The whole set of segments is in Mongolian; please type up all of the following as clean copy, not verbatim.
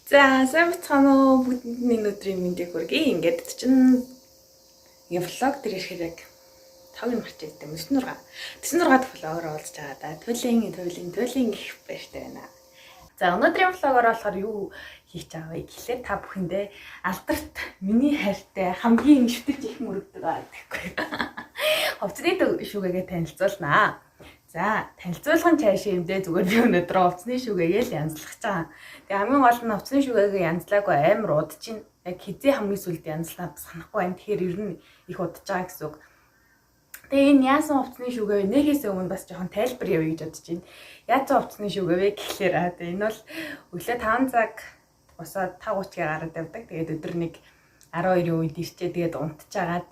За, сайн бацгаана уу? Бүгдний өдрийн мэндийг хүргэе. Ингээд чинь влог дээр ирэхээр яг тог нь марч ирсэн. 96 дахь влогоор олж байгаа да. Туйлын гэх баяртай байна. За, өнөөдрийн влогоор болохоор юу хийх байгаа вэ гэхлээр та бүхэндээ алдарт миний хайртай хамгийн шүтэж их мөрөгдөг гэхгүй. Хувцсны шүгэгээ танилцуулнаа. За, танилцуулгын цаашаа юмдээ зүгээр би өнөөдөр хувцсны шүгээгээ л янзлах чаа. Тэгээ хамгийн гол нь хувцсны шүгээгээ янзлаагүй амар удаж чинь яг хизээ хамгийн сүлд янзлаа санахгүй байна. Тэгэхээр ер нь их удаж байгаа гэсэн үг. Тэгээ энэ яасан хувцсны шүгээ нэгээс өмнө бас жоохон тайлбар явъя гэж бодож байна. Яасан хувцсны шүгээ вэ гэхлээр энэ бол өглөө 5 цаг босоод 5:30-ийн гараад явдаг. Тэгээд өдөр нэг 12-ийн үед ирчээ тэгээд унтчихагаад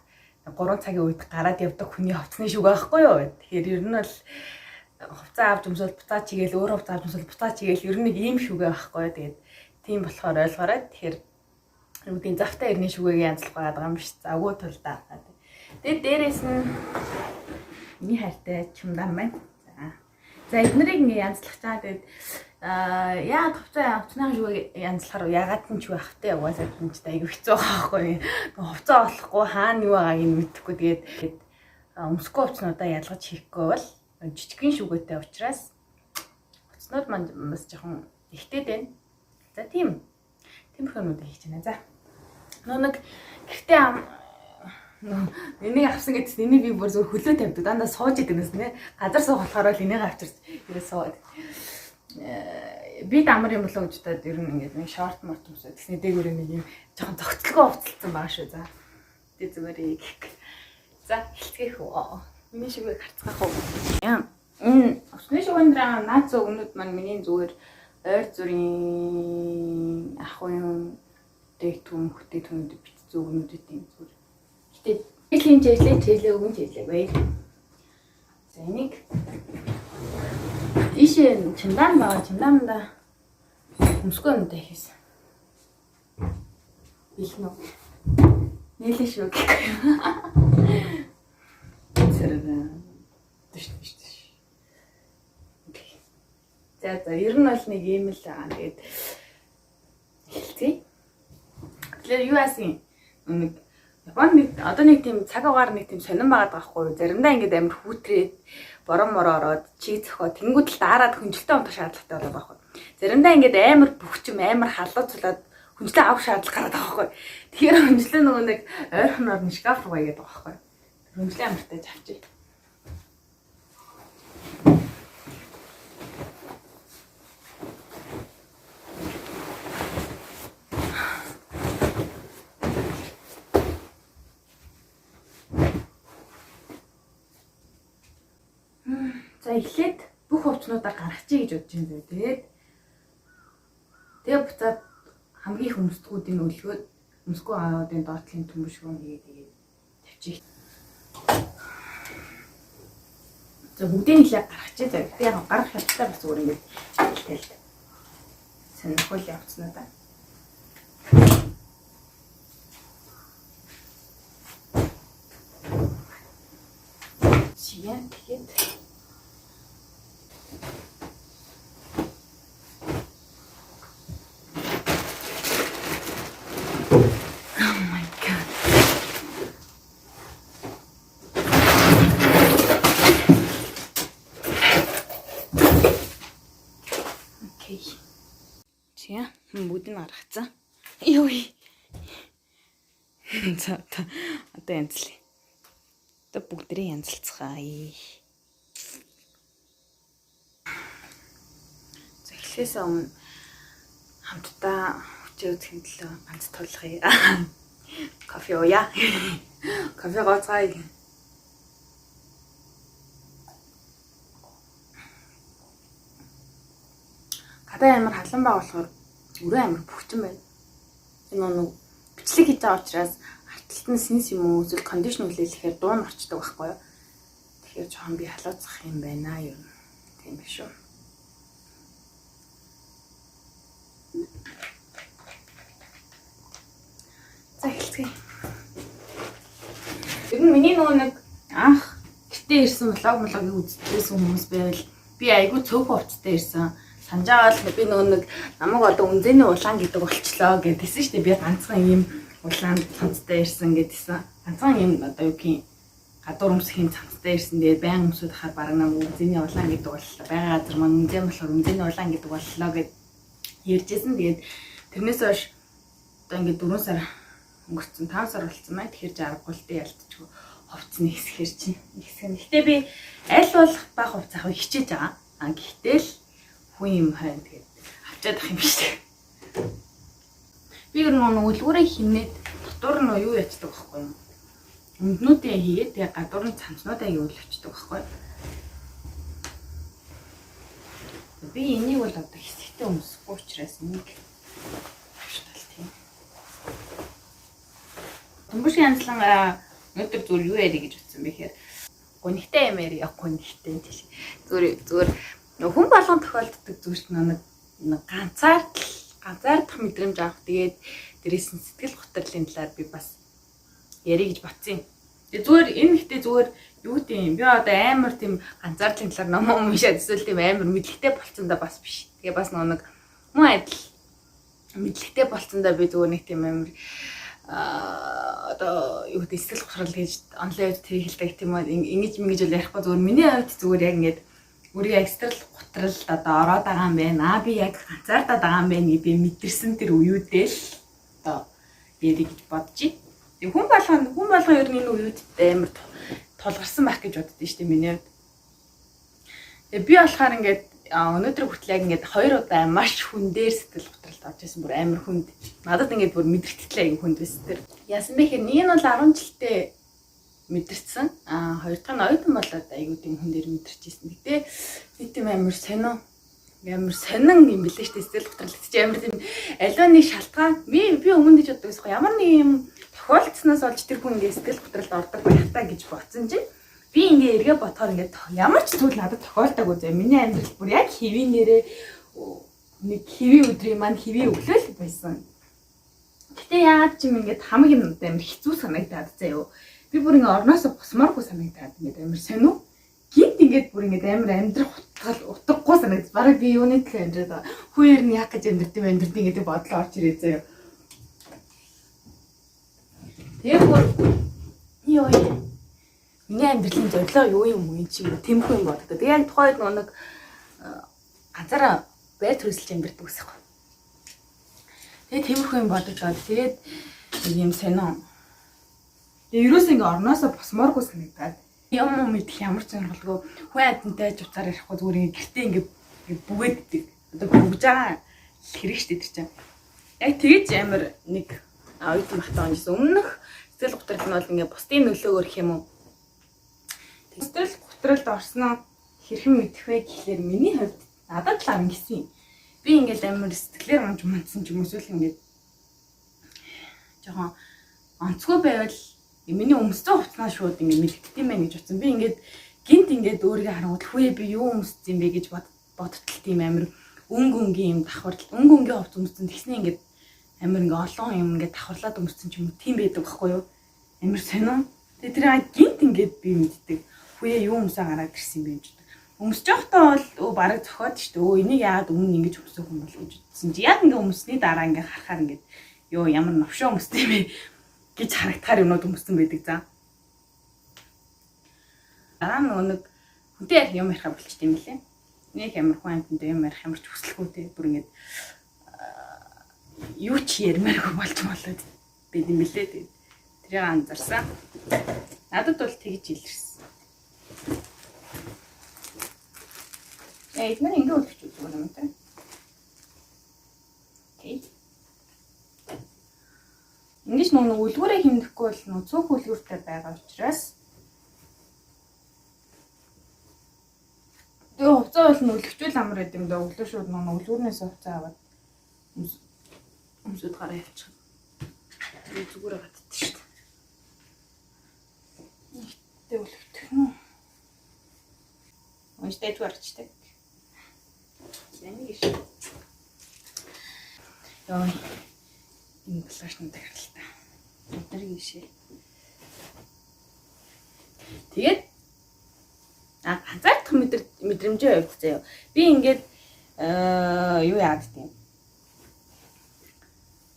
3 цагийн үед гараад явдаг хүний хувцсны шүгэ байхгүй юу? Тэгэхээр ер нь бол хувцас авч өмсөөл буцаа чигээл өөр хувцас авч өмсөөл буцаа чигээл ер нь нэг ийм шүгэ байхгүй. Тэгээд тийм болохоор ойлгоорой. Тэгэхээр үүдийн завтай ирний шүгэгээ янзлах байгаа юм биш. Завгүй тулдаа. Тэгээд дээрээс нь миний хайртай чимдан байна. За эднэрийг ингээ янзлах чаа. Тэгээд яа хувцсны шүгээг янзлахаар ягаад ч байх вэ? Угаасаа тэнцтэй айгүй хэцүү байгаа байхгүй. Хувцас олохгүй хаана юу байгааг нь мэдэхгүй. Тэгээд өмсгөө хувцснуудаа ялгаж хийхгүй бол жижигхэн шүгээтэй учраас хувцснууд маань бас жоохон ихтэй байна. За тиймэрхүүнүүд хийж байна. За нэг гэртээ энийг авсан гэдээс энийг би бүр зөв хөлөө тавьдаг. Дандаа сууж идэг нэс нэ. Газар суух болохоор л энийг авчирч ирээ суугаад. Би амар юм болоо гэж бодоод ер нь ингээд нэг шорт морт юмсаа тэгсний дээгүүр нэг юм жоохон зөгцөлгөө хувцалсан байгаа шүү. За. Тэ зүгээр их. За хэлцгээх үү. Миний шүгээг харцгаах уу. Энэ өсний шүгэндээ наад зөвгнүүд маань миний зүгээр ойр зүрийн ах уян дээгтүүн хөтөйтүүнүүд бит зөвгнүүдэд юм зүгээр. Гэтэ илийн чэжлээ өгөн чэжлээ бай. За энийг ийшээ чимдан байгаа чимданда өмсгөө өнөдөө хийсэн. Илнэ. Нэлээ шүү гэх юм. Зэрэг дэвш. За ер нь бол нэг юм л байгаа. Тэгээд хэлцгээе. Тэгэхээр юу яасан нэг Японд одоо нэг тийм цаг агаар нэг тийм сонирн байгаад байгаа хгүй юу. Заримдаа ингээд амар хүүтрээд борон мороо ороод чиг зөхөө тэнгууд л даарад хүнжилтээ унтах шаардлагатай болоод байгаа хгүй. Заримдаа ингээд амар бөхчм амар халуу цулаад хүнжилтээ авах шаардлага гараад байгаа хгүй. Тэгэхээр хүнжилтээ нөгөө нэг ойрхоноор нь шкаф руу байгаад байгаа хгүй. Хүнжилтээ амартай авчи. За эхлээд бүх хувцснуудаа гаргачих гэж бодож байна зөө. Тэгээд буцаад хамгийн их өмсдгүүдийн өлгөөд өмсгөө аваадын доотлын төмөш рүү нэгээд тавьчих. За бүгдийг л гаргачих. За тэгээд яг гарах шалтгаан бас өөр ингэж хэлтэл. Сонирхол явцнуудаа. Чигээр тэгээд бүгд нь гаргацсан. Йоо. За одоо янзлаа. Одоо бүгдээ янзлцгаая. За эхлээс өмнө хамтдаа хүчээ үзэх төлөө ганц тулгая. Кофе ууя. Кофе гоцгаая. Гадаа амар халан байгаа болохоор өрөө амар бөхчөн байна. Энэ нэг бичлэг хийж байгаа учраас харталт нь синс юм уу эсвэл кондишн үлээлэхээр дуун орчдөг байхгүй юу. Тэгэхээр жоохон би халууцах юм байна юу. Тийм биш үү. За эхэлцгээе. Ер нь миний нөгөө нэг анх гэртээ ирсэн влог үзчихсэн хүмүүс байвал Би айгүй цөөхөн хувцастай ирсэн. Санаж байгаа л би нэг намайг одоо үнзэний улаан гэдэг болчлоо гэдээсэн шүү дээ. Би ганцхан ийм улаан цамцтай ирсэн гэдээсэн. Ганцхан ийм одоо юу гэх гадуур өмсөхийн цамцтай ирсэн. Тэгээд баян өмсөд хахаар бараг нам үнзэний улаан гэдэг боллоо. Баян газар маань үнзэн болохоор үнзэний улаан гэдэг боллоо гэд ярьжсэн. Тэгээд тэрнээс хойш одоо ингээд 4 сар өнгөрцөн 5 сар болсон маа. Тэгэхээр жаргагүй л дээ ялтчихгүй. Хувцсны хэсгэр чинь. Гэхдээ би аль болох баг хувцас авах хичээж байгаа. Гэхдээ л хүн юм хайн тэгээд авчаад ах юм шүү дээ. Би гэр нэг үлгүүрээ хийнээд дотор нь юу ячдаг байхгүй юу? Өмднүүдээ хийгээд тэгээд гадуур нь цамцнуудаа юу л авчдаг байхгүй юу? Би энийг бол одоо хэсэгтээ өмсөхгүй учраас энийг авчтал тийм. Томбошгийн анцлангаа өнөөдөр зүгээр юу ярих гэж утсан бэ гэхээр гонхтой юм яриа гонхтой тийш. Зүгээр хүн болгон тохиолддог зүйлс нэг ганцаардах мэдрэмж авах. Тэгээд дээрээс нь сэтгэл готрлын талаар би бас ярих гэж бодсон юм. Тэгээд зүгээр энэ ихтэй зүгээр юу гэдэм би одоо амар тийм ганцаардлын талаар ном уншаад эсвэл тийм амар мэдлэгтэй болцсондоо бас биш. Тэгээ бас нэг муу адил мэдлэгтэй болцсондоо би зүгээр нэг тийм амар одоо юу гэдэг сэтгэл готрол гэж онлайн тэрийг хэлдэг тийм үү ингэж бол ярихгүй зүгээр миний хувьд зүгээр яг ингэж өөрийгөө экстрал готролд одоо ороод байгаа юм байна. Би яг ганцаардаад байгаа юм байна гэдгийг мэдэрсэн тэр үеүдээ л одоо ярих гэж бодчих. Тэг хүн болгон ер нь энэ үеүдтэй амар тулгарсан байх гэж боддөө шүү дээ миний хувьд. Тэг би болохоор ингээд өнөөдөр хүртэл яг ингээд 2 удаа маш хүн дээр сэтгэл готролд орж исэн бүр амар хүнд. Надад ингээд бүр мэдрэгдэлээ аяг хүнд байсан тэр. Яасан бэ гэхээр нэг нь бол 10 жилдээ мэдэрсэн. Хоёр дахь нь оюутан болоод аягүй тийм хүн дээр мэдэрчээсэн. Гэтэ би тийм амар сонин юм билээ шүү дээ сэтгэл готрол чи амар тийм аливаа нэг шалтгаан би өмнө гэж боддог байсан. Ямар нэг юм тохиолдсноос олж тэр хүн ингээд сэтгэл готролд ордог байх таа гэж бодсон чинь би ингээ эргээ бодохоор ингээ ямар ч зүйл надад тохиолдоогүй зөө. Миний амьдрал бүр яг хэвийн нэрээ нэг хэвийн өдрийн маань хэвийн өглөөл байсан. Гэтэ яагаад ч юм ингээ хамаг юм амар хэцүү санагдаад заяа. Би бүр ингээ орноосоо босмооргүй санагдаад ингээ амар сонио. Гинт ингээд бүр ингээ амар амьдрах утгагүй санагдаж. Бараг би юуны төлөө амьдраад хүүер нь яг гэж амьдрдээ гэдэг бодлоо орж ирээ заяа. Тэгээ бүр ёо миний амьдралын зорилго юу юм уу чи тэмхүү юм боддог. Тэгээ яг тухайд нэг ганцаараа байр төрөлж амьдэрдэг ус ихгүй. Тэгээ тэмхүү юм боддог. Тэгээд юм сонио. Тэгээ ерөөс ингээ орноосоо босмооргүй санагдаад юм мэдэх ямар ч сонирхолгүй хүн айдантай жуцаар ярихгүй зүгээр ингээ гэртээ ингээ бүгээддэг. Одоо бүгж байгаа хэрэг штэ тэр чинь. Яг тэгэж амар нэг оюутан багтаа онжсэн. Өмнөх сэтгэл готрол нь бол ингээ бусдын нөлөөгөөр их юм уу сэтгэл готролд орсноо хэрхэн мэдэх вэ гэхлээр миний хувьд надад л ангисан юм. Би ингээл амар сэтгэлээр унж мандсан ч юм уу эсвэл ингээд жоохон онцгой байвал миний өмссөн хувцснаа шууд ингээд мэддэг юм байна гэж утсан. Би ингээд гинт ингээд өөрийгөө харангуут хөөе би юу өмссөн юм бэ гэж бодтол тийм амар өнгийн юм давхарлал өнгийн хувцас өмссөн тэгснэ ингээд амар ингээд олон юм ингээд давхарлаад өмссөн ч юм уу тийм байдаг байхгүй юу? Амар сонио. Тэгээ тэр гинт ингээд би мэддэг. Хөөе юу өмсөө гараад ирсэн юм бэ гэж. Өмсөж явахдаа бол бараг зохиод шүү дээ. Энийг яагаад өмнө ингэж өмсөх юм бол гэж утсан чи яг ингээ өмсний дараа ингээ харахаар ингээ ёо ямар новшоо өмсдөг юм бэ гэж харагдахаар юмнууд өмссөн байдаг за. Дараа нэг хүнтэй юм ярих болчих тийм лээ. Нэг ямар хүн амттай юм ярих ямар ч хүсэлгүй те бүр ингээ юу ч ярмааргүй болж болоод байд юм билээ тэгээд тэрийг анзаарсан. Надад бол тэгж илэрсэн. Эдгээр ингээ үлдчих зүгээр юм те. Окей. Ингиж нэг үлгүүрээ хэмдэхгүй бол нөө цөөх үлгүүртэй байгаа учраас тэгээ хувцас бол нүлгчүүл амар байд юм да өглөө шууд нэг үлгүүрнээс хувцас аваад өмсөд гараа явчих. Тэгээ зүгээр гаддаг шүү дээ. Нэгтэй үлгэх нь. Онцтой гарчдаг. Энийг шүү. Яа. Энэ флашнууд гарал та. Өдрийг ишээ. Тэгээд ганцаардах мэдрэмж мэдрэмжийн хувьд заяа. Би ингээд юу яад тийм.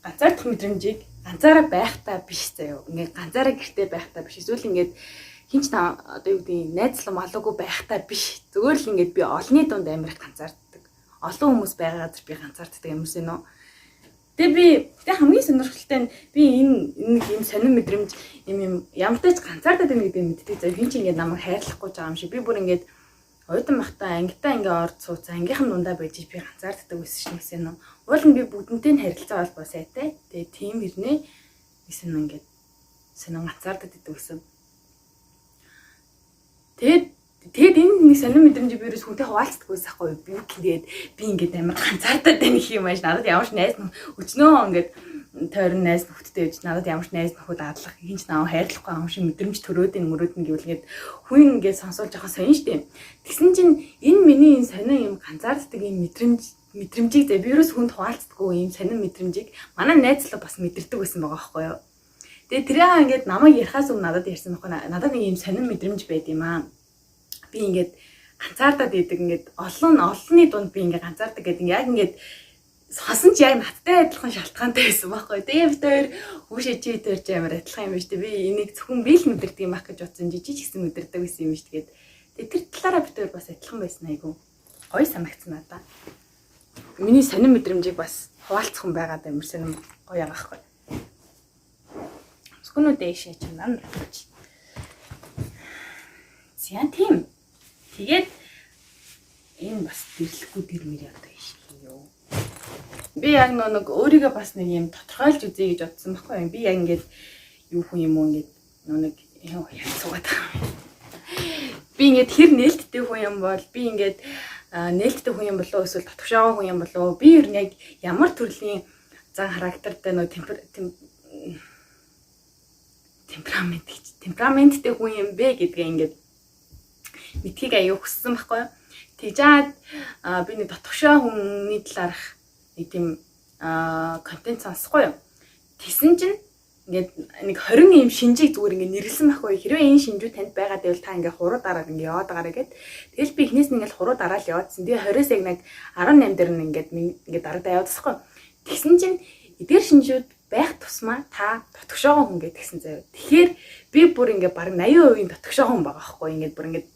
Ганцаардах мэдрэмжийг ганцаараа байхдаа биш заяа. Ингээд ганцаараа гэртээ байхдаа биш. Эсвэл ингээд хинч та одоо юу гэдэг найзлан малуугүй байхдаа биш. Зүгээр л ингээд би олонний дунд амар их ганцаарддаг. Олон хүмүүс байгаа газар би ганцаарддаг юмсэн нөө. Тэгээ би хамгийн сонирхолтой нь би энэ юм сонир мэдрэмж юм ямартай ч ганцаардаад байна гэдэг мэддэг. За хин ч ингээд намайг хайрлахгүй байгаа юм шиг. Би бүр ингээд оюутан байхдаа ангитаа ингээд орд сууцаа ангийнхан дундаа байж би ганцаарддаг байсан шнэсэн нөө. Уул нь би бүгднтэй нь харилцаа холбоо сайтай. Тэгээ тийм ирнэ. Бисен ингээд сонир ганцаардаад идэв гэсэн. Тэгэд энэ нэг сонир мэдрэмж би ерөөс хүнтэй хуваалцдаг байсан хгүй би тэгээд би ингээд амар ганцаардаад байна гэх юм ааш надад ямарч найз өчнөө ингээд тойрон найз нөхдөдтэй байж надад ямарч найз нөхөд аадлах хинч наав хайрлахгүй юм шиг мэдрэмж төрөөд мөрөөд гэвэл ингээд хүн ингээд сонсуулж байгаа сонь штеп. Тэгсэн чинь энэ миний энэ сонир юм ганцаарддаг юм мэдрэмжийг би ерөөс хүнд хуваалцдаггүй юм сонир мэдрэмжийг манай найзлаа бас мэдэрдэг байсан байгаа байхгүй юу. Тэгээ тэрээ ингээд намайг ярихаас өмнө надад ярьсан байхгүй надад нэг юм сонир мэдрэмж байд юм аа. Би ингээд ганцаардаад идэг ингээд олонний дунд би ингээд ганцаардаг гэдэг яг ингээд сонсон ч яг надтай адилхан шалтгаантай байсан байхгүй. Тэгээ бид хоёр хүүшээ чи төрж амар адилхан юм биш үү? Би энийг зөвхөн би л мэдэрдэг юм ах гэж бодсон жижиг гэсэн мэдэрдэг байсан юм биш тэгээд тэр талаараа бид хоёр бас адилхан байсан айгу. Гоё санагдсан надаа. Миний сонир мэдрэмжийг бас хуваалцах юм байгаад амарсан гоё аахгүй. Скүнүү дэшээ ч нам. Зян тийм. Тэгээд энэ бас дэрлэхгүй дэрмэр одоо иших юм юу. Би яг нэг өөрийгөө бас нэг юм тодорхойлж үзье гэж бодсон байхгүй юу. Би яг ингээд юу хүн юм уу ингээд нэг яг суугаад байгаа. Би ингээд хэр нээлттэй хүн юм бол би ингээд нээлттэй хүн юм болоо эсвэл татвшаагаа хүн юм болоо би ер нь яг ямар төрлийн зан характертай нэг темпераменттэй хүн юм бэ гэдгээ ингээд мэдхийг аяа хүссэн байхгүй юу. Тэгжээд би нэг татвшаа хүний талаарх нэг тийм контент сонсохгүй юу. Тэсэн чинь ингээд нэг 20 юм шинжийг зүгээр ингээд нэрлсэн байхгүй юу. Хэрвээ энэ шинжүүд танд байгаа гэвэл та ингээд хуруу дараад ингээд яваад байгаарэ гэд. Тэгэл би эхнээс нь ингээд хуруу дараал яваадсан. Тэгээ 20-с яг нэг 18 дээр нь ингээд дарагдаа яваадсахгүй. Тэсэн чинь эдгээр шинжүүд байх тусмаа та татвшаагаа хүн гэдэг гэсэн заяа. Тэгэхээр би бүр ингээд баг 80% татвшаагаа хүн байгаа байхгүй. Ингээд бүр ингээд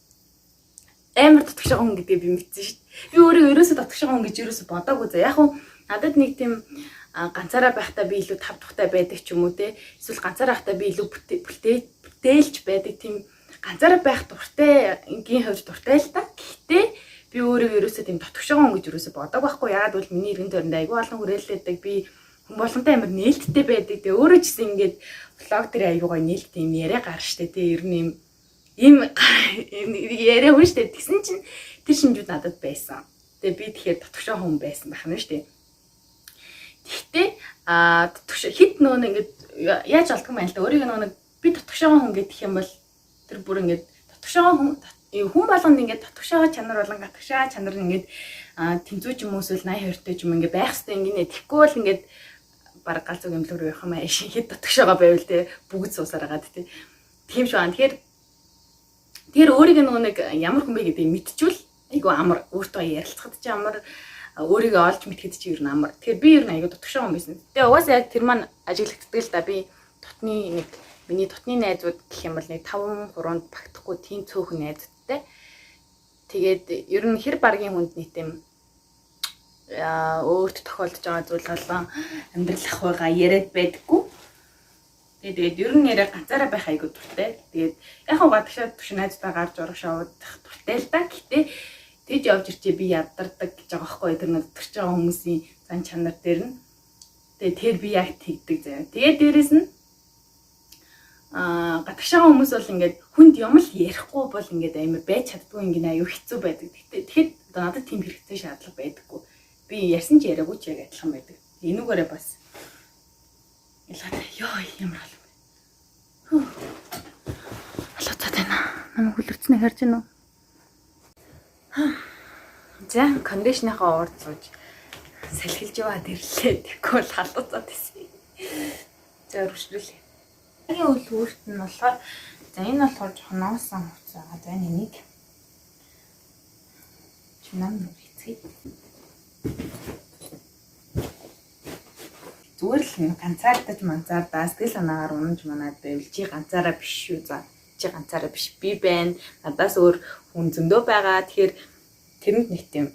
амар татвшаагаа хүн гэдгийг би мэдсэн шүү дээ. Би өөрөө ерөөсөө татвшаагаа хүн гэж ерөөсөө бодоагүй за. Яг нь надад нэг тийм ганцаараа байхдаа би илүү тав тухтай байдаг ч юм уу те. Эсвэл ганцаараа байхдаа би илүү бүтээлч байдаг тийм ганцаараа байх дуртай ингийн хувьд дуртай л та. Гэхдээ би өөрөө ерөөсөө тийм татвшаагаа хүн гэж ерөөсөө бодоагүй байхгүй. Яагаад бол миний иргэн тойронд айгүй олон хүрээлэлдэг би хүн болгонтэй амар нээлттэй байдаг. Тэгээ өөрөө ч гэсэн ингээд влог дээр айгүй гоё нээлттэй юм яриа гарч штэ те. Ер нь ийм яриа хүн штэ. Тэгсэн чинь тэр шинжүүд надад байсан. Тэгээ би тэгэхээр татвшаа хүн байсан байх нь штэ. Тэгэхдээ хит нөө ингээд яаж олдгоо байна л да. Өөрийг нөө би татвшаа хүн гэдэг юм бол тэр бүр ингээд татвшаа хүн болгонд ингээд татвшаа чанар болон гатгшаа чанар ингээд тэнцүү ч юм уу эсвэл 82 тэй ч юм ингээд байх хэвээр ингээд тэгэхгүй бол ингээд баг галзуу гэмлэг рүү явах юм аа хэд татгшаага байвал те бүгд суусаар гаад те. Тийм шүү. Тэгэхээр өөрийг нэг ямар хүн бэ гэдгийг мэдчихвэл айгу амар өөртөө ярилцахад чи амар өөрийгөө олж мэдхэд чи ер нь амар. Тэгэхээр би ер нь айгу татгшаа хүн байсан. Тэгээ угаасаа яг тэр маань ажиглагддаг л да. Би миний дотны найзууд гэх юм бол нэг 5 3-нд багтахгүй тийм цөөхөн найзуудтай. Тэгээд ер нь хэр баргийн хүнд нийт юм өөрт тохиолдож байгаа зүйл болон амьдрал ах байгаа яриад байдаггүй. Тэгээд ер нь яриа ганцаараа байх айгу дуртай. Тэгээд яг гадагшаа түвш найзтайгаа гарч урах шоудах дуртай л да. Гэтэ тэгж явж ирчээ би ядардаг гэж байгаа байхгүй. Тэр нэг төрч байгаа хүмүүсийн зан чанар дээр нь. Тэгээд тэр би яг тэгдэг заяа. Тэгээд дээрэс нь гадагшаа хүмүүс бол ингээд хүнд юм л ярихгүй бол ингээд амар байж чаддгүй ингээд аюу хэцүү байдаг. Тэгэхэд надад тийм хэрэгтэй шаардлага байдаггүй. Би ярьсан ч яриаггүй ч яг адилхан байдаг. Энүүгээрээ бас ялгаатай ёо ямар бол. Алууцаад байна. Намайг хүлэрцнээ харж байна уу? За кондишныхаа урд сууж салхилж яваад ирлээ. Тэгэхгүй бол халууцаад байсан. За өргөжлүүлээ. Ягийн үл өөрт нь болохоор за энэ болохоор жоохон ноосон хувцас байгаа. За энийг нам хийцгээе. Зүгээр л ганцаардаж манцаардаа сэтгэл санаагаар унаж манаад байвал чи ганцаараа биш шүү. За чи ганцаараа биш. Би байна. Надаас өөр хүн зөндөө байгаа. Тэгэхээр тэрэнд нэг тийм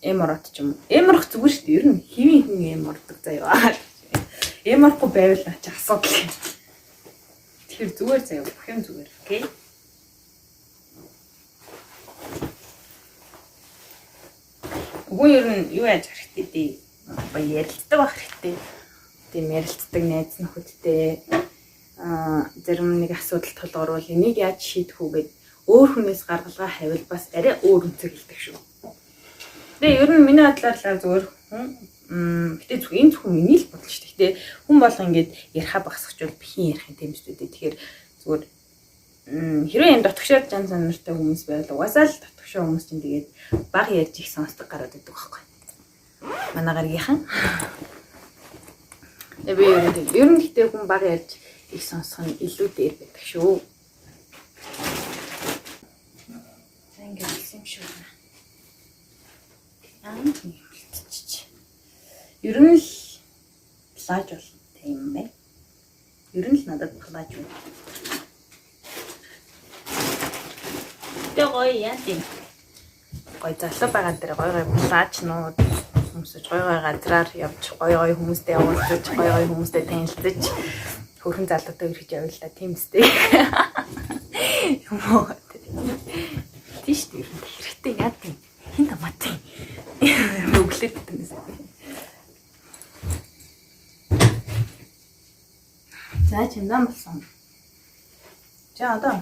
эморот ч юм. Эморох зүгээр шүү дээ. Ер нь хэвийн хүн эмордог заяа. Эморохгүй байвал чи асуудал юм. Тэгэхээр зүгээр заяа. Бүх юм зүгээр. Окей. Үгүй ер нь юу яаж хэрэгтэй дээ. Ярилцдаг байх хэрэгтэй. Тийм ярилцдаг найз нөхөдтэй зарим нэг асуудал тулгарвал энийг яаж шийдэх үү гэд өөр хүнээс гаргалгаа хайвал бас арай өөр үнцэг хэлдэг шүү. Тэгээ ер нь миний бодлоор л зүгээр гэтээ зөвхөн энэ зөвхөн миний л бодол шүү дээ. Гэтээ хүн болго ингээд яриха багсахчвал бихийн ярих юм тийм шүү дээ. Тэгэхээр зүгээр хэрвээ энэ дотгошоо жан занартай хүмүүс байвал угаасаа л дотгошоо хүмүүс чинь тэгээд баг ярьж их сонсдог гараад идэг байхгүй. Манай гаргийнхан. Би ер нь гэхдээ хүн баг ярьж их сонсох нь илүү дээр байдаг шүү. За ингээд хэлсэн юм шүү. Ер нь л плаж бол тийм бай. Ер нь л надад плаж байна. Тэгээ гоё яа тийм. Гоё залуу байгаа дээр гоё плажнууд хүмүүсж гоё газраар явж гоё хүмүүстэй уулзаж гоё хүмүүстэй танилцаж хөрхэн залуутай үргэлж явъя л да тийм үстэй. Юм уу. Тийш дээ хэрэгтэй яа тийм. Хин тамаатай. Өглөөд тэнэс. За чимдэн болсон. За одоо.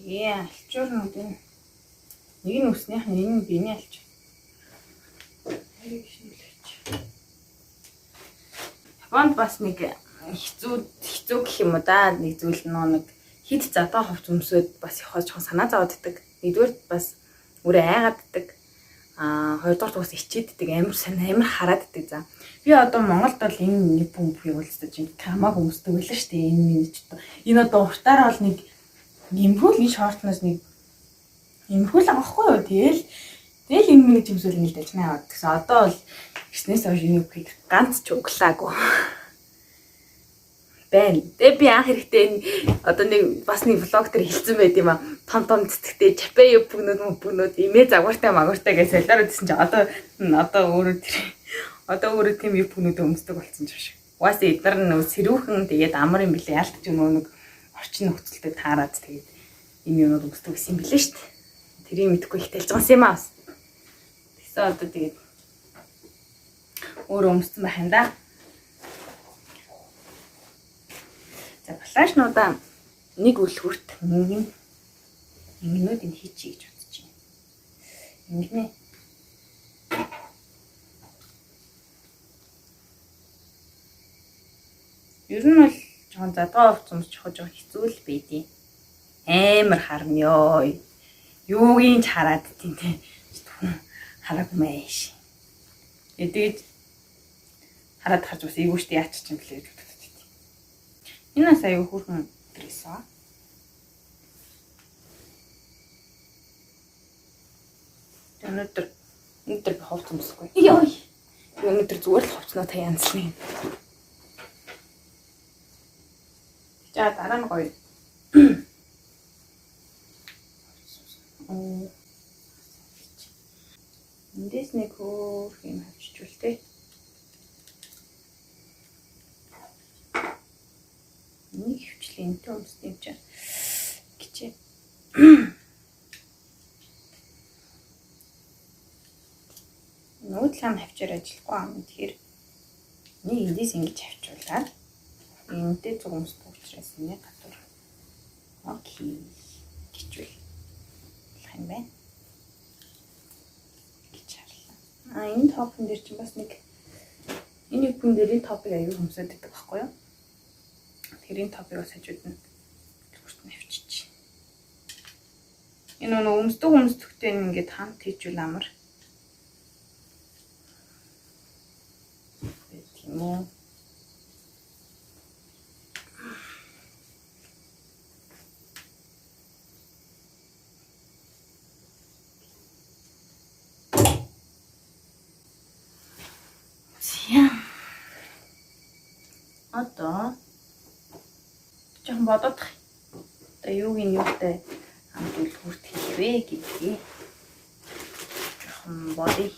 Яа, алчуурнууд энэ. Нэг нь үснийх нь энэ нь биений алч. Японд бас нэг хэцүү гэх юм уу да. Нэг зүйл нэг хит задаа ховц өмсөд бас ихож санаа зовооддаг. Нэгдүгээр бас үрээ айгааддаг. Хоёрдугаар бас ичээддэг. Амар санаа амар харааддаг за. Би одоо Монголд бол энэ нэг бүмбийг уулздаг юм. Камаг өмсдөг байлаа шүү дээ. Энэ минь ч одоо. Энэ одоо уртаараа бол нэг импул энэ шортноос нэг импул авахгүй юу. Тэгэл энэ миний жимсүүл нэг дажнаа аваад гэсэн. Одоо бол гиснээс хойш энэ үгийг ганц ч углаагүй. Бэн. Тэгээ би анх хэрэгтэй одоо нэг бас нэг влог дээр хэлсэн байт юм а. Том цэцэгтэй чапэ бүгнүүд имээ загвартай магвартай гэж солиороо дсэн чи одоо өөрөө тийм бүгнүүд өмсдөг болсон ч биш. Уус эдгээр нь сэрүүхэн тэгээд амар юм билээ. Яалтч нэг орчин нөхцөлтэй таарад тэгээд энэ юмуд өмсдөг гэсэн юм билээ шүү дээ. Тэрийг мэдэхгүй их талцсан юм аа. Тэгсэн одоо тэгээд өөрөө өмссөн байх юм да. За плашнуудаа нэг үлгүрт ингэнүүдийг хийчихье гэж бодож байна. Ингэнэ. Ер нь бол жоохон задгаа овц өмсч жоохон хэцүү л байдیں۔ Амар харна ёо. Юугийн ч хараад тийм те. Хараагүй мэш. Тэгээд хараад харж бас эйгүү штэ яачих юм блэ гэж бодож байна. Энэ нас аюу хөрхөн дрэсаа. Өнөөдөр би ховц өмсөхгүй. Ёо. Өнөөдөр зүгээр л ховцноо та янзлаа. За дараа нь гоё. Эндээс нэг хөөх юм авчижүүл тээ. Нэг хвчлэн энэ өмсдөг юм чинь гिचээ. Нуудлаа авчаар ажиллахгүй юм. Тэгэхээр нэг эндээс ингэж авчуулаад энэтэй зүг өмсдөг учраас энэ гадуур. Окей. Гिचвэл. Лах юм байна. Энэ топн дээр чинь бас нэг энэ хүн дээрийн топыг аягүй өмсөд байдаг байхгүй юу? Тэрийн топыг бас хажууд нь зүгт нь авчиж. Энэ өмсдөгтэй ингээд хамт хийжүүл амар. Тийм үү. Одоо жоохон бодох. Одоо юуг нь юутай хамт үлгүүрт хийх вэ гэдгийг жоохон бодъё.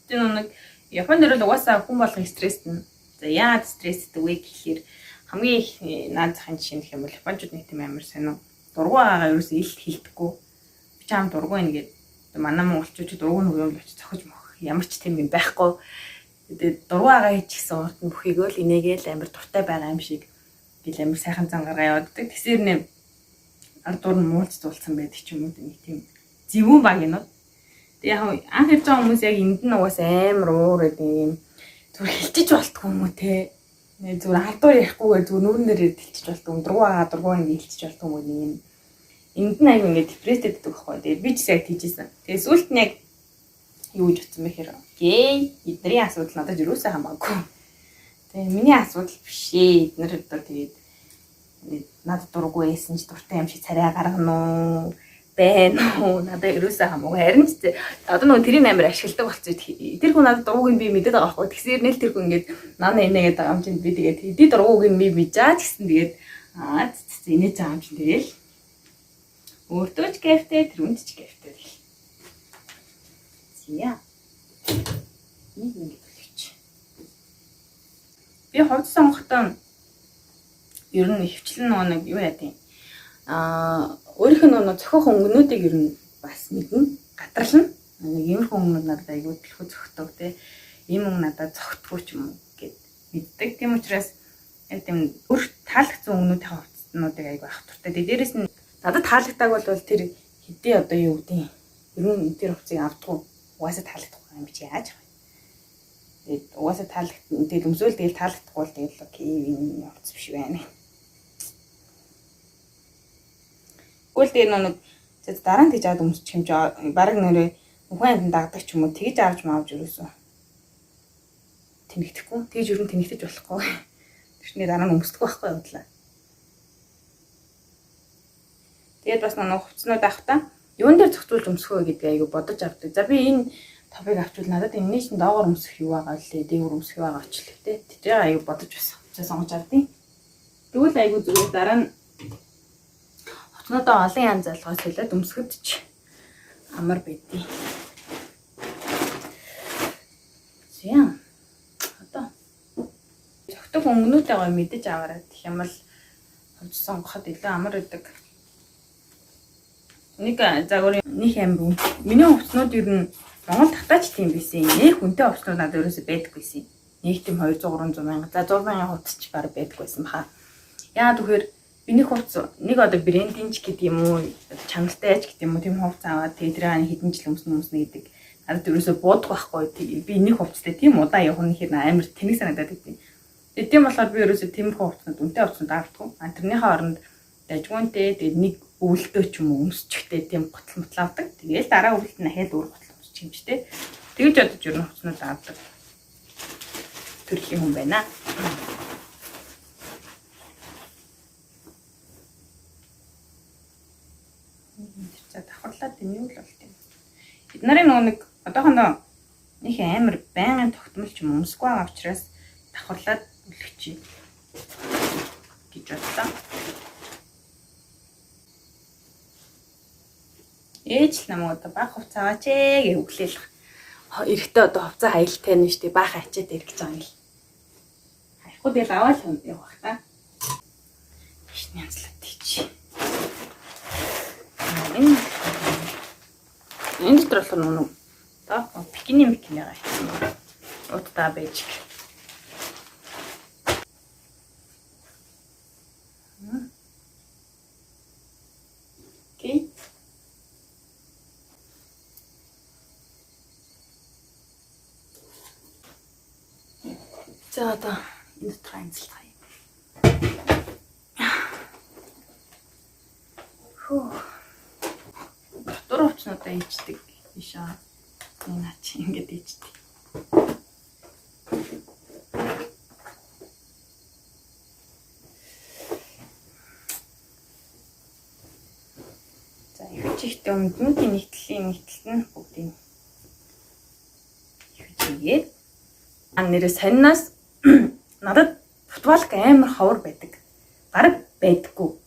Тэр нэг Японд ирэл угаасаа хүн болгон стресстэй. За яагаад стресстэй вэ гэхээр хамгийн их наад захын жишээ нөх юм бол Япончууд нэг тийм амар сонио. Дургу агаа ерөөсөө илт хилдэхгүй. Би ч аим дургу ин гээд манай монголчууд дургу нэг юм очиж цохиж мөх. Ямар ч тийм юм байхгүй. Тэгээд дургу агаа хийчихсэн урд нь бүхийгөө л инээгээл амар дуртай байгаа юм шиг гэл амар сайхан зан гаргаа явааддаг. Тэсэр нэ ардуур нь муулж зулцсан байдаг ч юм уу нэг тийм зэвүүн баг юм уу. Тэг яг анх ирж байгаа хүмүүс яг энд нь угаас амар уур гэдэг юм. Зүгээр хэлчих болтгүй юм уу те. Зүгээр хардуур ярихгүйгээр зүгээр нүрнээр хэлчих болтгүй. Дургу ингэ хэлчих болтгүй юм. Энд нь аяг ингэ депресстэй гэдэг байхгүй. Тэгээ би ч яг тийжсэн. Тэгээ сүлд нь яг юу гэж утсан бэ хэрэг. Гэй эдний асуудал надад юусаа хамаагүй. Тэгээ миний асуудал биш ээ. Эднэр одоо тэгээд надад дургу байсан ч дуртай юм шиг царай гаргана уу? Байна уу? Надад юусаа хамаагүй. Харин ч одоо нөгөө тэрийн амир ашигладаг болсон. Тэр хүн надад дургуг нь би мэдээд байгаа байхгүй. Тэгсээр нэл тэр хүн ингэж нана инээгээд байгаа юм чинь би тэгээд хэдий дургуг нь би мэдээд гэсэн тэгээд инээж байгаа юм чинь тэгэл өөртөө ч гэвтэй тэрүнд ч гэвтэй л. Зя. Нэг төлөвч. Би хувьд сонгохдоо ер нь хөвчлэн нэг юу яа тийм өөрийнх нь нөгөө зохиох өнгөнүүдийг ер нь бас мэднэ, гадарлана. Нэг иймэрхүү өнгөнүүд надад аягүй төлхөө зохидог те. Ийм өнгө надад зохитгүй ч юм уу гэд мэддэг. Тийм учраас яг тийм өөр таалагдсан өнгөнүүдийн хувцснуудыг аягүй ах туртай. Дээрээс нь надад таалагддаг бол тэр хэдий одоо юу гэдэг ер нь тэр хувцсыг авдаггүй. Угаасаа таалагдахгүй юм чи яаж вэ? Тэгээд угаасаа таалагдсан. Тэгээд өмсөөл тэгэл таалагдахгүй бол тэгэл окей энэ хувцс биш байна. Гүйл дээр нэг дараа нь тэгж аваад өмсчих юм чи баг нэрээ ухаанд дагдаг ч юм уу тэгж авч маавж ерөөсөө тэнэгдэхгүй. Тэгж ер нь тэнэгдэж болохгүй. Тэрчний дараа нь өмсдөг байхгүй бодлаа. Тэгээд бас нэг хувцснууд авахтаа юун дээр зохицуулж өмсөхөө гэдгийг аягүй бодож авдаг. За би энэ топыг авчвал надад энэний чинь доогоор өмсөх юу байгаа лээ, дээгүүр өмсөх юу байгаа ч л тэ. Тэр аягүй бодож байсан. Хувцас сонгож авдیں۔ Тэгвэл аягүй зүгээр дараа нь хувцнуудаа олон янз залгаас хэлээд өмсгөд ч амар байдیں۔ Зя. Одоо зохитох өнгөнүүдтэйгээ мэдэж аваарай гэх юм бол хувцас сонгоход илүү амар байдаг. Нэг загвар нэг амир. Миний хувцснууд ер нь Монгол татаач тийм байсан. Нэг хүнтэй хувцснууд надад ерөөсөй байдаг байсан. Нэг тийм 200-300 мянга. За 100 мянган хувцс ч баг байдаг байсан баха. Яагаад гэхээр биний хувцс нэг одоо брендинг гэдэг юм уу, чанартай ч гэдэг юм уу, тийм хувцс аваад тэрийг хэдэн жил өмснө гэдэг. Надад ерөөсөй буудах байхгүй. Би нэг хувцстай тийм удаа явах нь хэр амар тэнэг санагдаад идэв. Тийм болохоор би ерөөсөй тийм хувцснууд үнэтэй хувцснууд авдаггүй. Тэрнийхээ оронд дажгуунтэй тэгээд нэг өвөлдөө ч юм уу өмсчихтэй тийм готл мотл авдаг. Тэгээл дараа өвөлт нь ахаад өөр готл өмсчих юм ч тий. Тэгж бодож ер нь хувцснууд авдаг. Төрлийн хүн байна. За давхарлаад энэ юу л болт юм. Бид нарын нөгөө нэг одоохондоо нэг амар байнгын тогтмол ч юм өмсөхгүй байгаа учраас давхарлаад үлгчий гэж бодлоо. Ээж л намайг одоо баг хувцас аваач гэж өглөөл. Эрэхтээ одоо хувцас хаялтай нь штэ баг хачаад ирэх гэж байгаа юм л. Хаяхгүй тэгэл аваад явах та. Биш нянзлаад тийч. Энэ дотор болохоор нүг та бикини байгаа юм. Удаа байж. Окей. За одоо энэ дотор анзалгаа юм. Хөө. Дотор хувцснуудаа ичдэг биш аа. Энэ наач ингэж ичдэг. За их чихтэй өмнөдний нийтлэлт нь бүгдийг хийгээд Нэрээ сонноос надад футболк амар ховор байдаг. Бараг байдаггүй.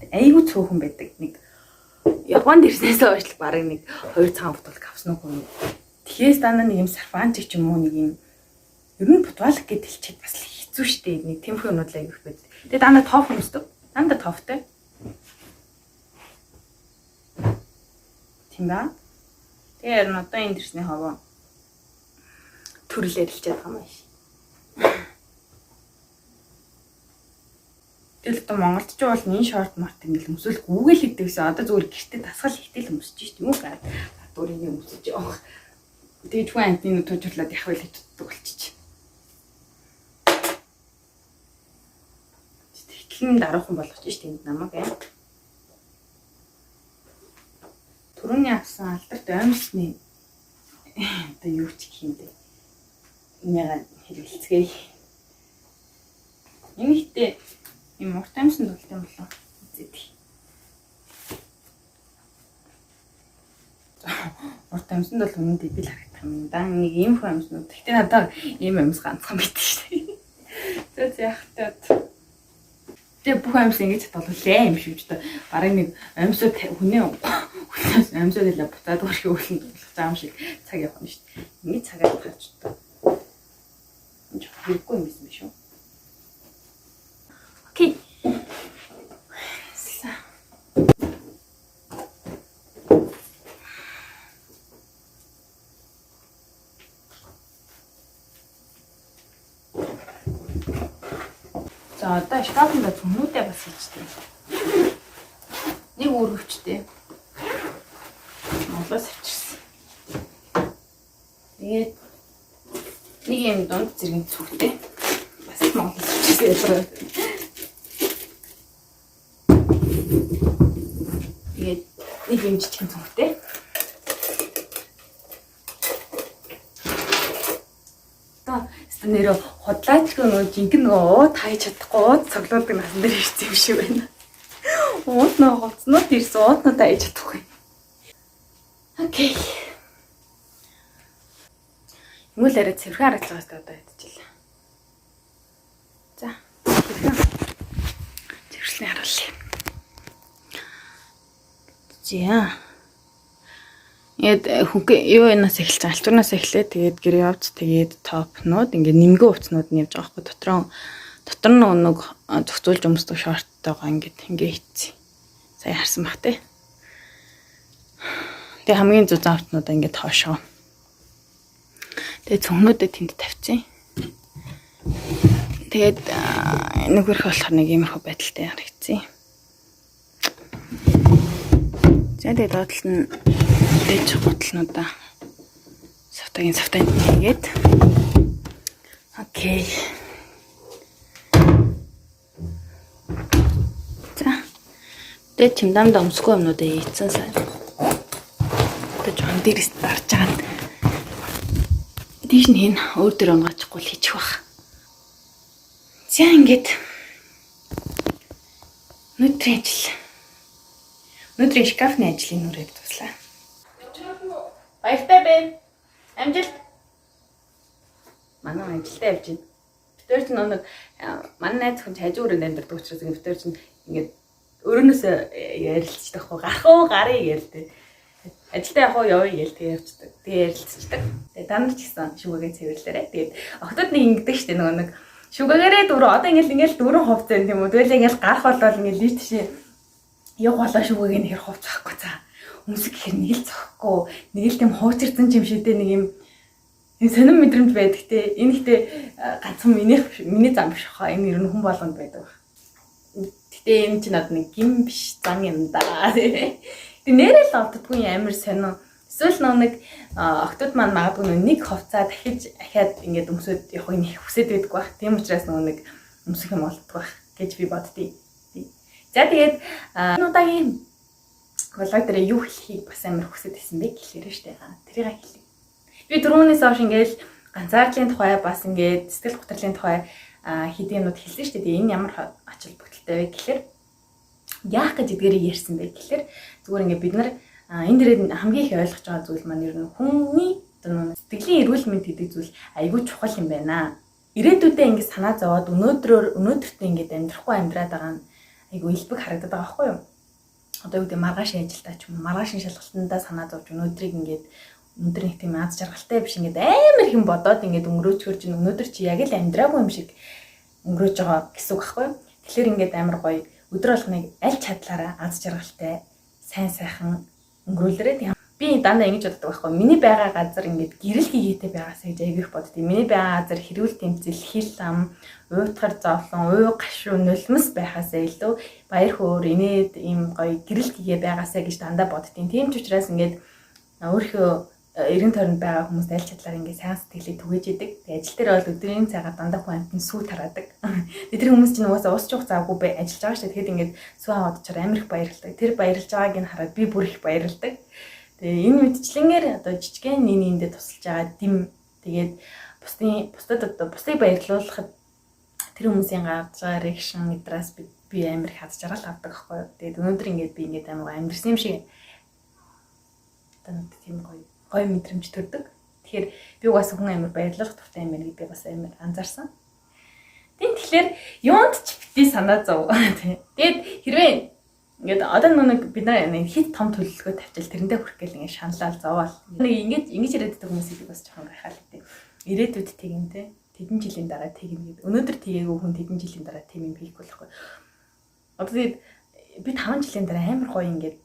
Айгүй цөөхөн байдаг. Нэг Японд ирснээс хойш бараг нэг 2 цагаан футболк авсан уу. Тэхээс дандаа нэг юм сарфан ч юм уу нэг юм ер нь футболк гэд хэлчихэд бас хэцүү шттэ. Нэг тэмхүү юмнууд л аягүй байдаг. Тэгээ дандаа топ хүмүүстэй. Дандаа топтой. Тийм ба. Тэгээ ер нь одоо энэ дэрсний хаваа төрлөөр хэлж байгаа юм шиг. Тэгэл одоо Монголд ч бол энэ шорт март ингээл өмсөл гүүгэл хийдэгсэн. Одоо зүгээр гэртээ дасгал хийтэл өмсөж шít юм уу гаад. Дурыг өмсөж явах. Тэгээд хүн амтны тужирлаад явах байл хэвчдэг болчих. Тэтгэн дараахан болгож шít энд намайг аа. Түрүүний авсан алдарт оймсны одоо юу ч гэх юм бэ. Яагаад хэрэгэлцгээе. Эмэгтэй юм урт амьсанд болтой юм болоо. Үзээдэй. Урт амьсанд бол үнэн дэбил харагдах юм. Дан нэг ийм хүн амьснууд. Гэхдээ надад ийм амьс ганцхан байдаг шээ. Зөө яахтаад. Тэгээ бүх амьс ингэж болуулээ юм шиг ч та. Бараг нэг амьсууд хүнээ амьсууд хэлээ бутаад өрхөө үлэн болох зам шиг цаг явах нь шүү дээ. Ингэ цагаад гарч та. Энд хэрэггүй юм биш үү? Окей. За одоо шкафында цөмнүүдээ бас хийжтэй. Нэг өргөвчтэй. Монголоос авчирсан. Тэгээд нэг юм дунд зэргийн цүгтэй. Бас Монголоос авчирсан. Тэгээд нэг юм жижигхэн цүгтэй. Нэрээ хотлаач нөгөө жинхэнэ нөгөө тааж чадахгүй цоглуулдаг насан дээр ирсэн юм шиг байна. Уут нөгөө хувцнууд ирсэн уутнууд тааж чадахгүй. Окей. Мөл арай цэвэрхэн харагдаж байгаас одоо ядчихлаа. За. Цэвэрлэний харуулъя. За. Яд хүн юу энэс эхэлж байгаа альтуунаас эхлээд тэгээд гэр явц тэгээд топнууд ингээд нэмгэн хувцнууд нь явж байгаа хгүй дотор нь нэг зохицуулж өмсдөг шорттойгоо ингээд хийцээ. Сая харсан бах тий. Тэгээд хамгийн зузаан хувцнуудаа ингээд тоошоо. Тэгээд цөмнүүдэд тэнд тавьчихъя. Тэгээд нөгөөх болохоор нэг иймэрхүү байдалтай харагдчихъя. За тэгээд доотлол нь ээж готлнуудаа савтагийн хийгээд окей. За тэгээд чимдамд өмсгөө юмнуудаа ийцэн сайн. Тэгээд жоон дээрээс дарж байгаа. Дийш нь хийн өөр дөр онгоочихгүй л хийчих бах. За ингээд өнөөдрийн шкафны ажлын нүрээд туслаа. Баяртай бэ. Амжилт. Манай ажилдаа явж байна. Битэр ч нэг манай найз хүн хажуурын амьдардаг учраас битэр ч ингээд өөрөөс ярилцдаг хөө гарах уу гарыг гэлтэй. Ажилдаа явах уу явъя гээл тэгээ явцдаг. Тэгээ ярилцдаг. Тэгээ дандаа ч гэсэн шүгэгээ цэвэрлээрээ. Тэгээд октод нэг ингэдэг штэ нэг шүгэгээрээ дөрөв одоо ингээл дөрөв хувцсан тийм үү. Тэгэл ингээл гарах болол ингээл лít шээ явах болоо шүгэгээ нэр хувцахгүй цаа. Өмсөх гэхээр нэг л зохгүй, нэг л тийм хуучирсан юм шидэ нэг юм сонирн мэдрэмж байдаг те. Энэ ихтэй ганцхан миний зам биш хаа. Энэ ер нь хүн болгонд байдаг. Гэтэ энэ ч надад нэг гим биш зам юм да. Тэг нэрэл олддгүй амар сонио. Эсвэл нэг октод маань магадгүй нэг хувцаа дахиад ингээд өмсөд явах юм хүсэж байдаг байх. Тийм учраас нэг өмсөх юм олддог байх гэж би боддیں۔ За тэгээд энэ удаагийн влог дээр юу хэлхийг бас амар хүсэж байсан бэ гэхлээр штэ. Тэрийг хэлье. Би дөрөвнөөс хойш ингээд ганцаардлын тухай бас ингээд сэтгэл готрлын тухай хэдийнүүд хэлсэн штэ. Энэ ямар ач холбогдолтой вэ гэхлээр яах гэж эдгээрийг ярьсан бэ гэхлээр зүгээр ингээд бид нар энэ дээрээ хамгийн их ойлгож байгаа зүйл маань ер нь хүний Одоо сэтгэлийн эрүүл мэнд гэдэг зүйл айгүй чухал юм байна. Ирээдүйдээ ингэ санаа зовоод өнөөдөртөө ингэ амьдрахгүй амьдраад байгаа нь айгүй илбэг харагдаад байгаа байхгүй юу? Одоо юу гэдэг маргааш ажилдаа ч юм уу маргаашийн шалгалтандаа санаа зовж өнөөдрийг ингээд өнөөдөр нэг тийм аз жаргалтай биш ингээд амар хэм бодоод ингээд өнгөрөөчгөр чинь өнөөдөр чи яг л амьдраагүй юм шиг өнгөрөөж байгаа гэсэн үг байхгүй юу? Тэгэхээр ингээд амар гоё өдөр болгоныг аль чадлаараа аз жаргалтай сайн сайхан өнгөрүүлээрэй. Би дандаа ингэж боддог байхгүй. Миний байгаа газар ингээд гэрэл хийгээтэй байгаасаа гэж аяг их боддог. Миний байгаа газар хэрүүл тэмцэл, хил ам, уйтгар зовлон, уу гашуу нулимс байхаасаа илүү баяр хөөр инээд ийм гоё гэрэл хийгээ байгаасаа гэж дандаа боддtiin. Тийм ч учраас ингээд өөрийнхөө эрен тойронд байгаа хүмүүст аль чадлаар ингээд сайн сэтгэлээ түгээж идэг. Тэгээ ажил дээр бол өдрийн цагаар дандаа хүн амтны сүү тараадаг. Тэр хүмүүс чинь угаасаа ус чуух заагүй бай ажиллаж байгаа шүү дээ. Тэгэхэд ингээд сүү аваад чаар амар их баярлалтай. Тэр баярлж байгааг нь хараад би бүр их баярлалтай. Тэгээ энэ мэдчлэнгээр одоо жижигхэн нэгэндээ тусалж байгаа дэм тэгээд бусдыг баярлуулахад тэр хүмүүсийн гаргаж байгаа реакшн мэдраас би амар их хаз жаргал авдаг байхгүй юу. Тэгээд өнөөдөр ингээд би ингээд амар амьдрсан юм шиг одоо тийм гоё мэдрэмж төрдөг. Тэгэхээр би угаасаа хүн амар баярлах туртай юм байна гэдгийг би бас амар анзаарсан. Тэгэхээр юунд ч бити санаа зов. Тэгээд хэрвээ ингээд одоо нэг бид нар хит том төлөвлөгөө тавьчихвал тэрэндээ хүрэх гээл ингээд шаналал зовоол. Нэг ингэж ирээдүйд хүмүүсийг бас жоохон гайхаад идэв. Ирээдүйд тэгин те тэдэн жилийн дараа тэгнэ гэдэг. Өнөөдөр тгээгүй хүн тэдэн жилийн дараа тийм юм хийхгүй байхгүй. Одоо тэгээд би 5 жилийн дараа амар гоё ингээд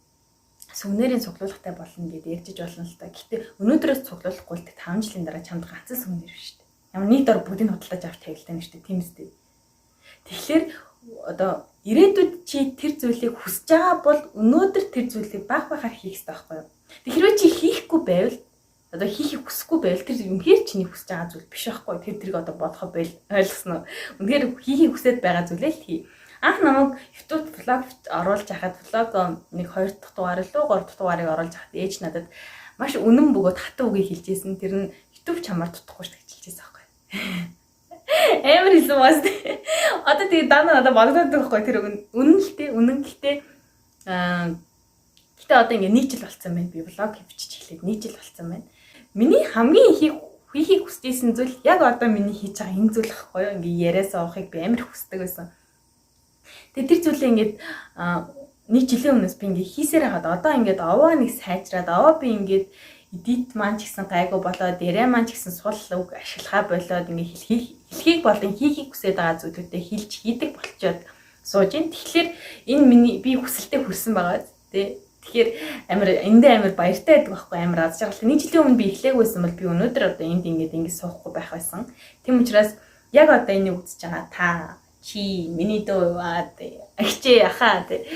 сүмнэрийн цуглуулгатай болно гэдээ ярьж болно л та. Гэтэ өнөөдрөөс цуглуулахгүй л 5 жилийн дараа чамд ганцхан сүмнэр биш шүү дээ. Ямар нэг дор бүгдийг худалдаж авч тавилтаа нь шүү дээ. Тийм үстэй. Тэгэхээр одоо ирээдүйд чи тэр зүйлийг хүсэж байгаа бол өнөөдөр тэр зүйлийг баг багаар хийх хэрэгтэй байхгүй юу? Тэг хэрвээ чи хийхгүй байвал одоо хийхийг хүсэхгүй байвал тэр үнэхээр чиний хүсэж байгаа зүйл биш байхгүй. Тэр тэрийг одоо бодохоо байл ойлгосноо. Үнэхээр хийхийг хүсэж байгаа зүйлээ л хий. Анх намайг YouTube влог оруулж хахад влог нэг 2 дахь дугаар л уу 3 дахь дугаарыг оруулж хахад ээж надад маш үнэн бөгөөд хатан үгийг хэлжсэн. Тэр нь YouTube чамаар дутхгүй шүү гэж хэлжсэн байхгүй. Амар хэлсэн бас. Одоо тэгээ дандаа надад бодогддог байхгүй тэр үнэн л дээ үнэн гэхдээ гэтээ одоо ингээ нэг жил болцсон байна. Би влог хийчих эхлээд нэг жил болцсон байна. Миний хамгийн хийхийг хүсэжсэн зүйл яг одоо миний хийж байгаа энэ зүйл байхгүй юу? Ингээ яриас оохыг би амар хүсдэг байсан. Тэгээ тэр зүйлээ ингээд нэг жилийн өмнөөс би ингээ хийсээр хагаад одоо ингээд овоо нэг сайжраад овоо би ингээд эдит маань ч гэсэн гайгүй болоод яриа маань ч гэсэн сул үг ашиглахаа болоод ингээ хэлхийг болон хийхийг хүсэж байгаа зүйлүүдээ хэлж хийдэг болчоод сууж ин. Тэгэхээр энэ миний би хүсэлтэд хүрсэн байгаа тий. Тэгэхээр эндээ амар баяртай байдаг байхгүй амар аз жаргалтай. Нэг жилийн өмнө би эхлээгүйсэн бол би өнөөдөр одоо энд ингэ суухгүй байх байсан. Тийм учраас яг одоо энийг үзэж байгаа та чи миний дөө агчээ ахаа тий.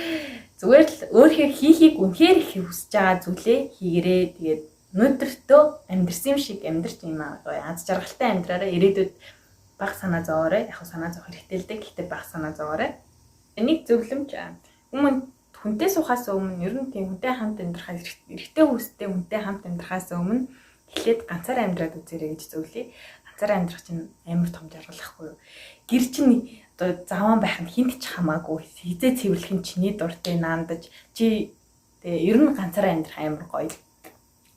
Зүгээр л өөрийнхөө хийхийг үнэхээр их хүсэж байгаа зүйлээ хийгэрээ. Тэгээд өнөөдөртөө амьдрсан юм шиг амьдрч юм аа гоё аз жаргалтай амьдраараа ирээдүйд баг санаа зовоорой. Яг санаа зовох хэрэгтэй л дээ. Гэхдээ баг санаа зовоорой. Энийг зөвлөмж хүнтэй сухаас өмнө ер нь тийм хүнтэй хамт амьдрахаас эрэгтэй хүстэй хүнтэй хамт амьдрахаас өмнө эхлээд ганцаараа амьдраад үзээрэй гэж зөвлөе. Ганцаараа амьдрах чинь амар том жаргалахгүй юу? Гэр чинь одоо заван байх нь хинт ч хамаагүй. Хизээ цэвэрлэх нь чиний дуртай наандаж чи тэгээ ер нь ганцаараа амьдрах амар гоё.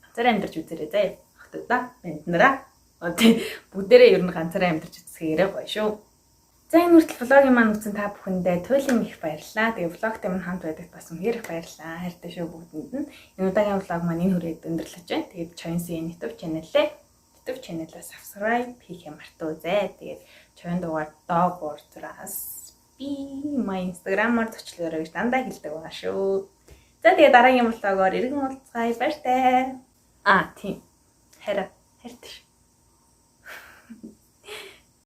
Ганцаараа амьдрч үзээрэй заа. Хотодоо бэнтнараа. Одоо бүгдээрээ ер нь ганцаараа амьдрч үзэхээрээ гоё шүү. За энэ хүртэл влогийн маань үзсэн та бүхэндээ туйлын их баярлалаа. Тэгээ влогтой минь хамт байдагт бас үнээр их баярлалаа. Хайртай шүү бүгдэнд нь. Энэ удаагийн влог маань энэ хүрээд өндөрлөж байна. Тэгээд Choice-ийн YouTube channel-аа subscribe хийхээ мартаоозай. Тэгээд Choice дугаар доо буурцраас би my Instagram-аар зочлоорой гэж дандаа хэлдэг байгаа шүү. За тэгээд дараагийн влогоор иргэн уулзъя. Баяртай. Тийм. Хайртай.